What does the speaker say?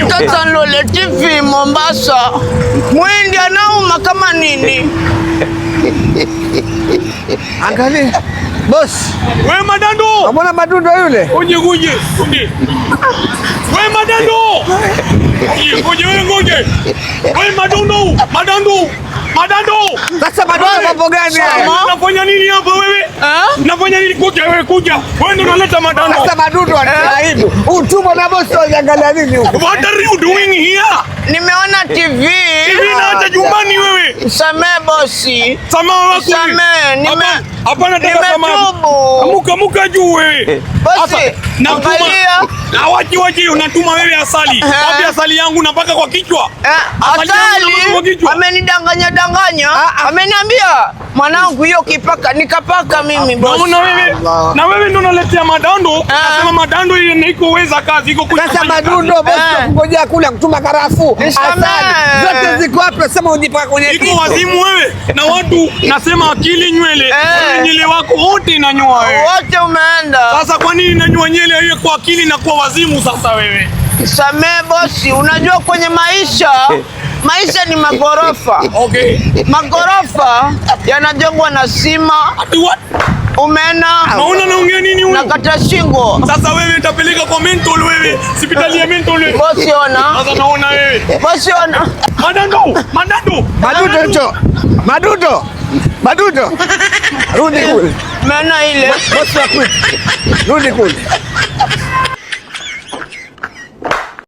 Tata Nlole TV Mombasa. Mwindi anauma kama nini? Angalia. Boss. Wewe Madando. Mbona Madundo yule? Ngoje. Wewe Madando. Ngoje. Wewe Madando. Sasa Madundo mambo gani haya? Unafanya nini hapa wewe? Unafanya nini? Kuja. Wewe ndio unaleta Madando. Sasa Madundo anaibu. Utumwa na boss unaangalia nini huko? What are you doing here? Nimeona TV. Hivi naacha nyumbani wewe. Samee bosi. Samaa wako. Samee. Hapana tena samaa. Amuka juu wewe. Bosi. Angalia. Na wachi unatuma wewe asali. Wapi asali yangu napaka kwa kichwa? Asali. Amenidanganya. Ameniambia mwanangu hiyo kipaka nikapaka mimi bosi. Na wewe ndio unaletea Madando. Nasema Madando ile iko weza kazi iko kuja. Sasa Madundo bosi ngoja kula kutuma karafuu. Asali. Zote ziko hapa sema ujipaka kwenye kichwa. Iko wazimu wewe na watu nasema akili nywele. Nywele wako wote inanyoa wewe. Wote umeenda. Sasa kwa nini inanyoa nywele hiyo kwa akili na kwa wazimu sasa wewe? Samee bosi, unajua kwenye maisha ni magorofa. Okay. Magorofa yanajengwa na sima. Umena. Naona naongea nini huyu? Nakata shingo. Sasa wewe utapeleka kwa mental wewe. Hospitali ya mental wewe. Bosi ona. Sasa naona wewe. Bosi ona. Madundo. Rudi kule. Mena ile. Bosi wa kwetu. Rudi kule.